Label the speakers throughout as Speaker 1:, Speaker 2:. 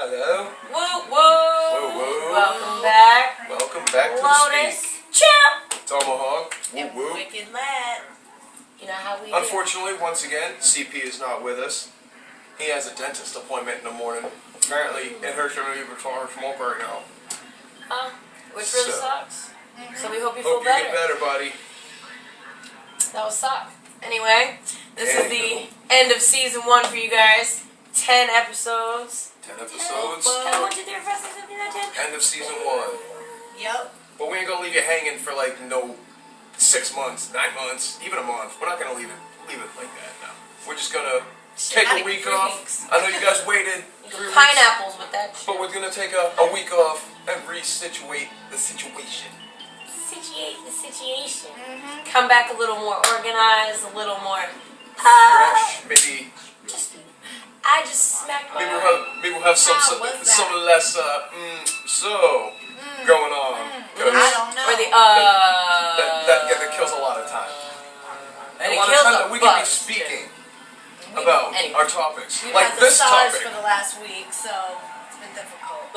Speaker 1: Hello.
Speaker 2: Woo woo.
Speaker 1: Woo woo.
Speaker 2: Welcome back.
Speaker 1: Welcome back to
Speaker 2: Lotus.
Speaker 1: the Speak.
Speaker 2: Chip.
Speaker 1: Tomahawk. Woo
Speaker 2: And
Speaker 1: woo.
Speaker 2: Wicked Lad. You know how we
Speaker 1: Unfortunately, once again, CP is not with us. He has a dentist appointment in the morning. Apparently, it hurts him even far smoke right now.
Speaker 2: Which really sucks. So we hope you feel
Speaker 1: Hope you
Speaker 2: better.
Speaker 1: get better, buddy.
Speaker 2: That was suck. Anyway, this is the end of season 1 for you guys. 10 episodes.
Speaker 1: 10 episodes.
Speaker 2: 10, 1, 2, 3, 4, 5, 6, 7, 8, 9, 10.
Speaker 1: End of season 1.
Speaker 2: Yep.
Speaker 1: But we ain't gonna leave you hanging for like no 6 months, 9 months, even a month. We're not gonna leave it like that. No. We're just gonna take a week off. I know you guys waited 3 weeks.
Speaker 2: Pineapples with that shit.
Speaker 1: But we're gonna take a week off and resituate the situation.
Speaker 2: Situate the situation. Come back a little more organized, a little more
Speaker 1: Fresh, maybe.
Speaker 2: I just smacked my
Speaker 1: Maybe we'll have some less going on.
Speaker 3: I don't know.
Speaker 2: Or the
Speaker 1: that kills a lot of time.
Speaker 2: And
Speaker 1: A
Speaker 2: it
Speaker 1: lot of
Speaker 2: kills
Speaker 1: time
Speaker 2: the
Speaker 1: that we can be
Speaker 2: buzz,
Speaker 1: speaking
Speaker 2: too.
Speaker 1: about
Speaker 2: Anyway.
Speaker 1: our topics.
Speaker 3: We've
Speaker 1: Like
Speaker 3: had
Speaker 1: this
Speaker 3: massage
Speaker 1: topic.
Speaker 3: for the last week, so it's been difficult.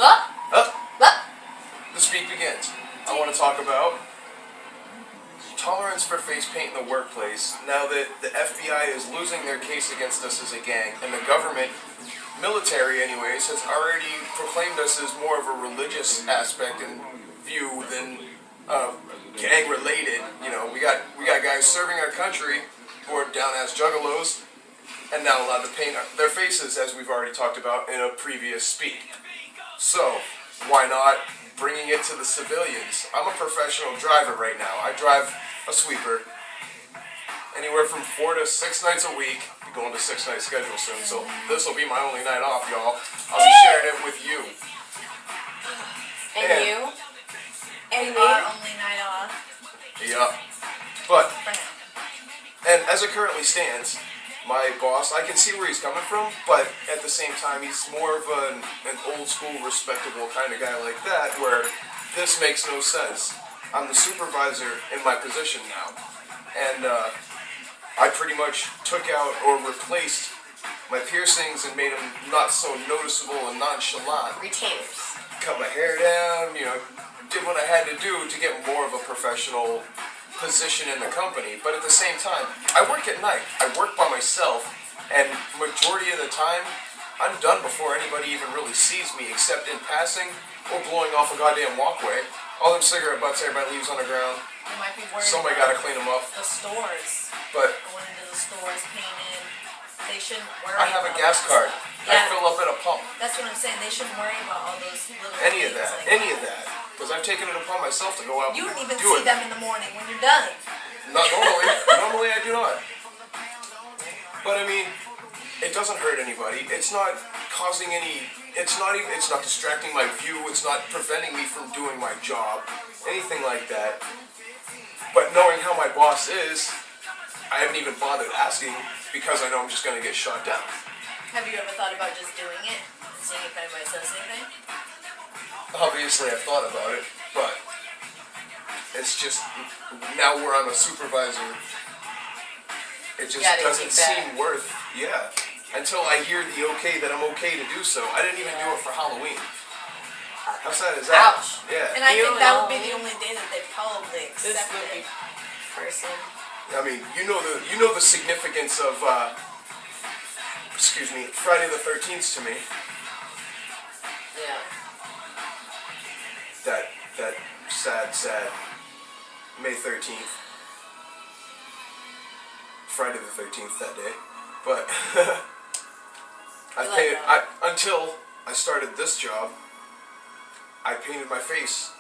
Speaker 1: The speak begins. I want to talk about tolerance for face paint in the workplace now that the FBI is losing their case against us as a gang, and the government, military anyways, has already proclaimed us as more of a religious aspect and view than gang related. You know, we got guys serving our country who are down as juggalos and not allowed to paint their faces, as we've already talked about in a previous speak. So why not bringing it to the civilians? I'm a professional driver right now. I drive a sweeper anywhere from 4 to 6 nights a week. Be going to 6-night schedule soon, so this will be my only night off, y'all. I'll be sharing it with you.
Speaker 2: And you. And me.
Speaker 3: Our only night off.
Speaker 1: Yeah. But,
Speaker 3: For now.
Speaker 1: and as it currently stands, my boss, I can see where he's coming from, but at the same time, he's more of an old school, respectable kind of guy like that, where this makes no sense. I'm the supervisor in my position now, and I pretty much took out or replaced my piercings and made them not so noticeable and nonchalant.
Speaker 2: Retainers.
Speaker 1: Cut my hair down, you know, did what I had to do to get more of a professional position in the company. But at the same time, I work at night. I work by myself, and majority of the time, I'm done before anybody even really sees me, except in passing or blowing off a goddamn walkway. All them cigarette butts everybody leaves on the ground.
Speaker 3: You might be worried
Speaker 1: Somebody
Speaker 3: about
Speaker 1: gotta clean them up.
Speaker 3: the stores.
Speaker 1: But
Speaker 3: Going into the stores, painted. They shouldn't worry
Speaker 1: I have a
Speaker 3: about
Speaker 1: gas
Speaker 3: that
Speaker 1: card.
Speaker 3: stuff.
Speaker 1: I
Speaker 3: Yeah,
Speaker 1: fill up at a pump.
Speaker 3: that's what I'm saying. They shouldn't worry about all those little
Speaker 1: Any of
Speaker 3: things
Speaker 1: that.
Speaker 3: like
Speaker 1: Any of that. Because I've taken it upon myself to go out
Speaker 3: You
Speaker 1: and
Speaker 3: don't even
Speaker 1: do
Speaker 3: see
Speaker 1: it.
Speaker 3: them in the morning when you're done.
Speaker 1: Not normally. Normally I do not. But I mean, it doesn't hurt anybody. It's not causing any. It's not distracting my view. It's not preventing me from doing my job. Anything like that. But knowing how my boss is, I haven't even bothered asking because I know I'm just going to get shot down.
Speaker 3: Have you ever thought about just doing it and seeing if anybody says anything?
Speaker 1: Obviously I've thought about it, but it's just now where I'm a supervisor, it just doesn't seem worth, until I hear the okay that I'm okay to do so. I didn't even do it for Halloween. How sad is that?
Speaker 2: Ouch.
Speaker 1: Yeah.
Speaker 3: And I think that would be the only day that they probably
Speaker 2: This
Speaker 3: accept
Speaker 2: movie
Speaker 3: it.
Speaker 2: person.
Speaker 1: I mean, you know the significance of Friday the 13th to me.
Speaker 2: Yeah.
Speaker 1: That sad May 13th. Friday the 13th that day. But until I started this job, I painted my face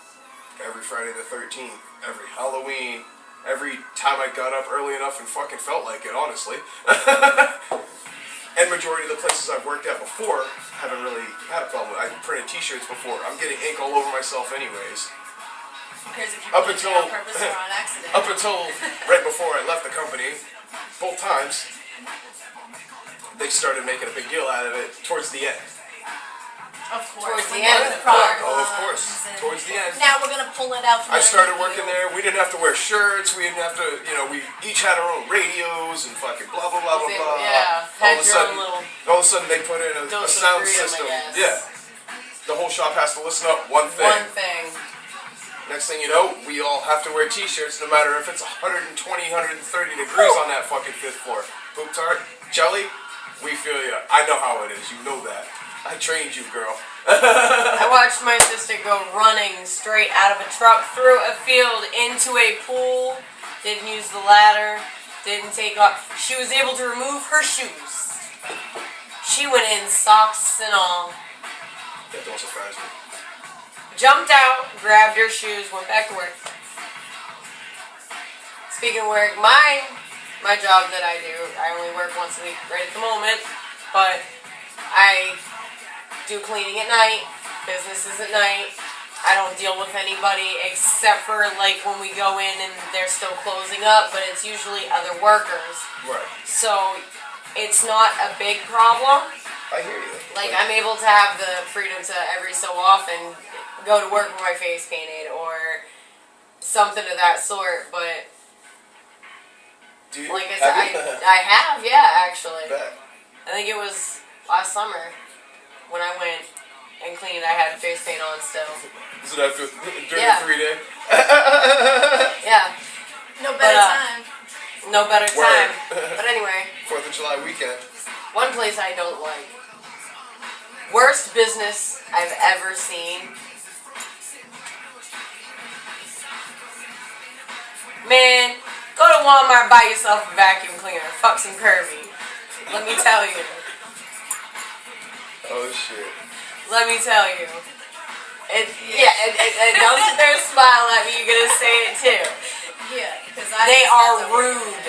Speaker 1: every Friday the 13th, every Halloween, every time I got up early enough and fucking felt like it, honestly. And majority of the places I've worked at before haven't really had a problem. I printed t-shirts before. I'm getting ink all over myself anyways.
Speaker 3: Because if you
Speaker 1: Up
Speaker 3: put it
Speaker 1: until
Speaker 3: on purpose or on accident.
Speaker 1: up until right before I left the company, both times, they started making a big deal out of it towards the end.
Speaker 3: Of course.
Speaker 2: Towards the
Speaker 3: when
Speaker 2: end,
Speaker 3: there's
Speaker 2: of course.
Speaker 1: Oh, of course.
Speaker 3: problems and
Speaker 1: Towards the end.
Speaker 3: Now we're gonna pull it out from
Speaker 1: I started
Speaker 3: underneath
Speaker 1: working
Speaker 3: you.
Speaker 1: there. We didn't have to wear shirts. We didn't have to, we each had our own radios and fucking blah blah blah blah blah.
Speaker 2: Yeah,
Speaker 1: All
Speaker 2: had
Speaker 1: of a
Speaker 2: your
Speaker 1: sudden,
Speaker 2: own little
Speaker 1: all of a sudden they put in a
Speaker 2: dose of
Speaker 1: sound
Speaker 2: freedom, I
Speaker 1: system.
Speaker 2: guess.
Speaker 1: Yeah. The whole shop has to listen up. One thing.
Speaker 2: One thing.
Speaker 1: Next thing you know, we all have to wear t-shirts no matter if it's 120, 130 degrees on that fucking 5th floor. Poop tart, jelly, we feel you. I know how it is. You know that. I trained you, girl.
Speaker 2: I watched my sister go running straight out of a truck, through a field, into a pool. Didn't use the ladder. Didn't take off. She was able to remove her shoes. She went in, socks and all.
Speaker 1: That don't surprise me.
Speaker 2: Jumped out, grabbed her shoes, went back to work. Speaking of work, my job that I do, I only work once a week right at the moment, but I do cleaning at night, businesses at night. I don't deal with anybody except for like when we go in and they're still closing up, but it's usually other workers.
Speaker 1: Right.
Speaker 2: So it's not a big problem.
Speaker 1: I hear you.
Speaker 2: Like I'm able to have the freedom to every so often go to work with my face painted or something of that sort, but
Speaker 1: do you?
Speaker 2: like I said, I have, yeah, actually.
Speaker 1: Bet.
Speaker 2: I think it was last summer when I went and cleaned. I had face paint on still.
Speaker 1: Is it after during
Speaker 2: Yeah.
Speaker 1: the 3-day?
Speaker 2: Yeah.
Speaker 3: No better time.
Speaker 2: No better time.
Speaker 1: Word.
Speaker 2: But anyway,
Speaker 1: 4th of July weekend.
Speaker 2: one place I don't like. Worst business I've ever seen. Man, go to Walmart, buy yourself a vacuum cleaner. Fuck some Kirby. Let me tell you.
Speaker 1: Oh shit.
Speaker 2: Let me tell you. And don't sit there and smile at me. You're gonna say it too.
Speaker 3: Yeah, because
Speaker 2: They are rude.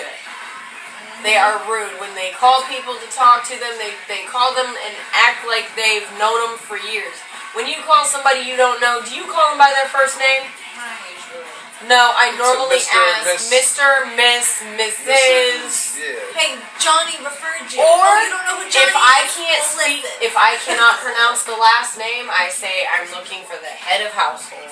Speaker 2: They are rude. When they call people to talk to them, they call them and act like they've known them for years. When you call somebody you don't know, do you call them by their first name?
Speaker 3: Not usually.
Speaker 2: No, I normally
Speaker 1: Mr.,
Speaker 2: ask
Speaker 1: Miss-
Speaker 2: Mr., Miss, Mrs.
Speaker 1: Yeah.
Speaker 3: Hey, Johnny referred you.
Speaker 2: Or
Speaker 3: oh, you don't know who Johnny
Speaker 2: if I
Speaker 3: is?
Speaker 2: can't
Speaker 3: Well,
Speaker 2: speak,
Speaker 3: listen.
Speaker 2: if I cannot pronounce the last name, I say I'm looking for the head of household.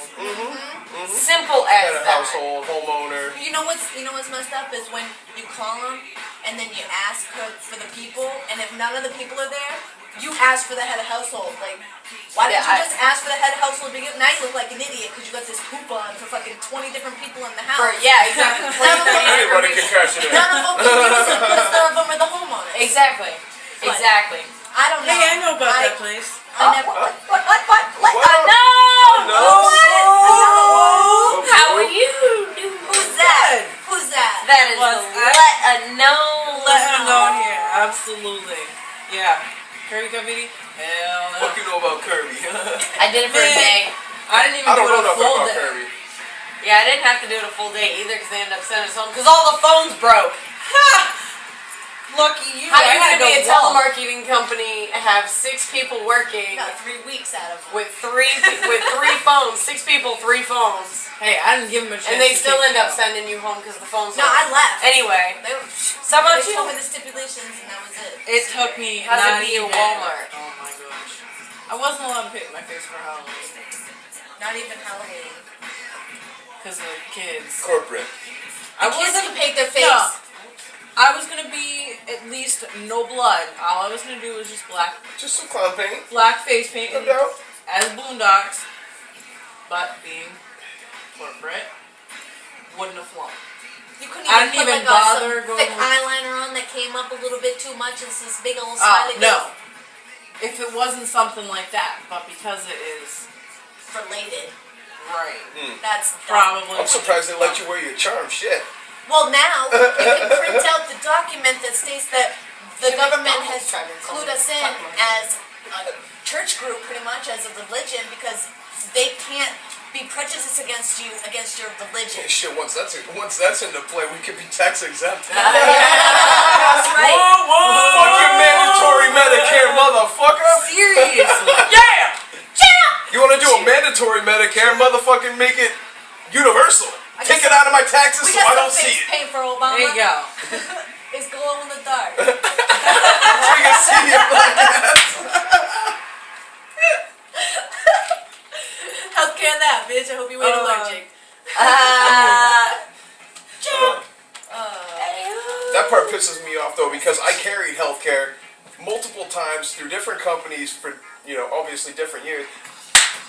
Speaker 2: Simple as
Speaker 1: Head of
Speaker 2: that.
Speaker 1: household, homeowner.
Speaker 3: You know what's messed up is when you call them and then you ask for the people, and if none of the people are there, you ask for the head of household. Like, why didn't you just ask for the head of household? Now you look like an idiot because you got this coupon for fucking 20 different people in the house.
Speaker 2: Yeah, exactly.
Speaker 1: Anybody can cash it in.
Speaker 3: None of them can use it because none of them are the homeowners.
Speaker 2: Exactly. Exactly.
Speaker 3: I don't know.
Speaker 4: Hey, I know about that place.
Speaker 3: I never.
Speaker 2: What?
Speaker 1: What?
Speaker 2: No!
Speaker 1: No.
Speaker 2: What? How are you?
Speaker 3: Who's that? Who's that?
Speaker 2: That is
Speaker 4: What's
Speaker 2: the
Speaker 4: that?
Speaker 2: let a known.
Speaker 4: Let her know here. Absolutely. Yeah. Kirby Covini? Hell no.
Speaker 1: What you know about Kirby?
Speaker 2: I did it for a day.
Speaker 4: I didn't even
Speaker 1: I don't
Speaker 4: do
Speaker 1: know
Speaker 4: it a
Speaker 1: nothing
Speaker 4: full
Speaker 1: about
Speaker 4: day.
Speaker 1: Kirby.
Speaker 2: Yeah, I didn't have to do it a full day either because they ended up sending us home because all the phones broke.
Speaker 4: Ha! Lucky you.
Speaker 2: How
Speaker 4: I
Speaker 2: you
Speaker 4: had
Speaker 2: gonna be a
Speaker 4: to walk.
Speaker 2: telemarketing company, have 6 people working
Speaker 3: Got 3 weeks out of them.
Speaker 2: with three phones, 6 people, 3 phones,
Speaker 4: Hey, I didn't give him a chance.
Speaker 2: and they
Speaker 4: to
Speaker 2: still
Speaker 4: kick
Speaker 2: end
Speaker 4: me
Speaker 2: up
Speaker 4: out.
Speaker 2: sending you home because the phones.
Speaker 3: No, I left.
Speaker 2: Anyway,
Speaker 3: They were.
Speaker 2: so how about
Speaker 3: They
Speaker 2: you?
Speaker 3: told me the stipulations and that was it.
Speaker 4: It took me
Speaker 2: How's it
Speaker 4: not
Speaker 2: be
Speaker 4: even.
Speaker 2: at Walmart?
Speaker 4: Oh my gosh. I wasn't allowed to paint my face for Halloween
Speaker 3: Not even Halloween.
Speaker 4: because of the kids.
Speaker 1: Corporate.
Speaker 4: I
Speaker 3: The kids
Speaker 4: wasn't.
Speaker 3: can paint their face.
Speaker 4: No. I was gonna be at least no blood. All I was gonna do was just black
Speaker 1: Just some clown paint.
Speaker 4: face paint
Speaker 1: No
Speaker 4: and
Speaker 1: doubt.
Speaker 4: as Boondocks, but being corporate wouldn't have flown.
Speaker 3: You couldn't
Speaker 4: I
Speaker 3: even
Speaker 4: didn't
Speaker 3: put
Speaker 4: even
Speaker 3: like
Speaker 4: bother
Speaker 3: some
Speaker 4: going
Speaker 3: thick
Speaker 4: with-
Speaker 3: eyeliner on that came up a little bit too much. It's this big old
Speaker 4: Oh
Speaker 3: smiley
Speaker 4: no!
Speaker 3: face
Speaker 4: If it wasn't something like that, but because it is
Speaker 3: related.
Speaker 4: right,
Speaker 3: That's
Speaker 4: probably.
Speaker 1: I'm surprised they let you wear your charm. Shit.
Speaker 3: Well, now you can print out the document that states that the government has clued us in as a church group, pretty much as a religion, because they can't be prejudiced against you against your religion.
Speaker 1: Hey, shit. Once that's into play, we could be tax exempt.
Speaker 3: That's right.
Speaker 1: Fuck your mandatory Medicare, motherfucker.
Speaker 4: Seriously.
Speaker 1: Yeah. You want to do a mandatory Medicare, motherfucking make it universal. Take it out of my taxes
Speaker 3: We
Speaker 1: so I
Speaker 3: got
Speaker 1: don't
Speaker 3: some
Speaker 1: see
Speaker 3: face
Speaker 1: it.
Speaker 3: paint for Obama.
Speaker 4: There you go.
Speaker 3: It's glow in the dark.
Speaker 1: So you can see your black ass.
Speaker 3: How can that, bitch? I hope you ain't allergic.
Speaker 1: That part pisses me off though because I carried healthcare multiple times times through different companies for, obviously different years.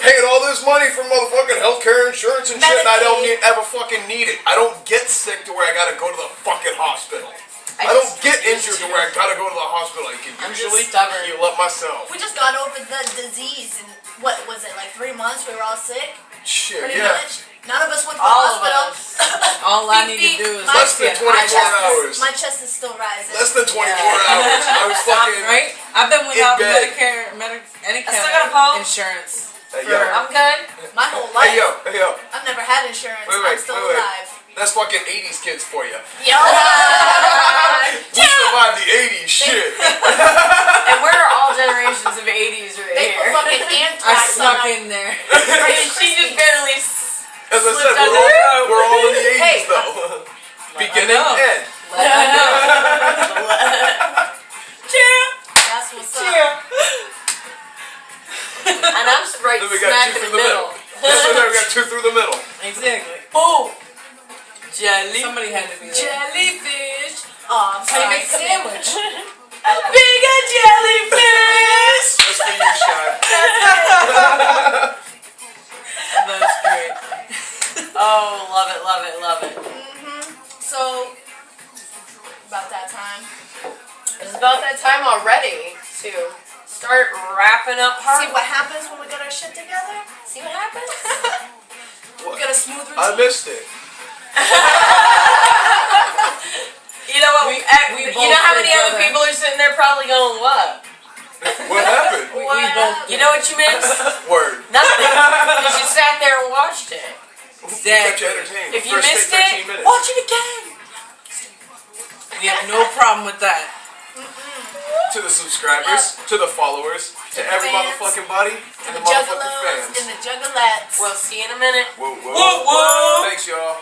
Speaker 1: Paying all this money for motherfucking healthcare insurance and shit, and I don't ever fucking need it. I don't get sick to where I gotta go to the fucking hospital. I don't get injured to where I gotta go to the hospital. I can usually heal up myself.
Speaker 3: We just got over the disease in, what was it, like 3 months? We were all sick?
Speaker 1: Shit,
Speaker 3: Pretty
Speaker 1: yeah.
Speaker 3: much. None of us went to the
Speaker 4: All of
Speaker 3: hospital.
Speaker 4: us. All I need to do is
Speaker 1: less than 24 hours.
Speaker 3: My chest is still rising.
Speaker 1: Less than 24 hours. I was fucking
Speaker 4: right. I've been without
Speaker 1: bed.
Speaker 4: Medicare, any
Speaker 2: I
Speaker 4: kind
Speaker 2: still got a
Speaker 4: of
Speaker 2: pulse.
Speaker 4: insurance.
Speaker 1: Hey, yo.
Speaker 2: I'm good.
Speaker 3: My whole life.
Speaker 1: Hey yo.
Speaker 3: I've never had insurance. I'm still alive.
Speaker 1: That's fucking 80s kids for you.
Speaker 3: Yo!
Speaker 1: We survived the 80s, shit.
Speaker 2: And we're all generations of 80s right
Speaker 3: They
Speaker 2: here.
Speaker 3: put fucking
Speaker 4: I
Speaker 3: anthrax
Speaker 4: snuck
Speaker 3: on
Speaker 4: in there.
Speaker 2: She just barely
Speaker 1: As I said,
Speaker 2: under
Speaker 1: we're all in the 80s
Speaker 3: Hey.
Speaker 1: though. Beginning
Speaker 4: know.
Speaker 1: end.
Speaker 2: let her know.
Speaker 3: That's what's up.
Speaker 2: And I'm right
Speaker 1: Then we got
Speaker 2: smack
Speaker 1: two
Speaker 2: in
Speaker 1: through
Speaker 2: the
Speaker 1: the
Speaker 2: middle.
Speaker 1: So then we got two through the middle.
Speaker 4: Exactly.
Speaker 2: Boom. Jelly.
Speaker 4: Somebody had to be there.
Speaker 3: Jellyfish. Oh, I'm
Speaker 4: How you
Speaker 3: sorry.
Speaker 4: make a sandwich?
Speaker 2: Bigger jellyfish.
Speaker 1: That's for you, Shy.
Speaker 4: That's great.
Speaker 2: Oh, love it, love it, love it.
Speaker 3: So, about that time.
Speaker 2: It's about that time already to start wrapping up
Speaker 3: See
Speaker 2: hard.
Speaker 3: what happens when we get our shit together? See what happens? We get a smooth routine.
Speaker 1: I missed it.
Speaker 2: You know what?
Speaker 4: We
Speaker 2: You
Speaker 4: both
Speaker 2: know how
Speaker 4: did,
Speaker 2: many other
Speaker 4: brother.
Speaker 2: people are sitting there probably going, what?
Speaker 1: What happened?
Speaker 4: We both.
Speaker 2: You know what you missed?
Speaker 1: Word.
Speaker 2: Nothing. Because you sat there and watched it.
Speaker 1: Kept you entertained.
Speaker 2: If you
Speaker 1: First
Speaker 2: missed
Speaker 1: 13
Speaker 2: it,
Speaker 1: minutes.
Speaker 2: watch it again.
Speaker 4: We have no problem with that.
Speaker 1: To the subscribers, to the followers, to every
Speaker 3: fans,
Speaker 1: motherfucking body, and
Speaker 3: The
Speaker 1: the motherfucking
Speaker 3: juggalos
Speaker 1: fans.
Speaker 3: and the juggalettes.
Speaker 2: We'll see you in a minute.
Speaker 1: Whoa, whoa.
Speaker 2: Whoa, whoa.
Speaker 1: Thanks, y'all.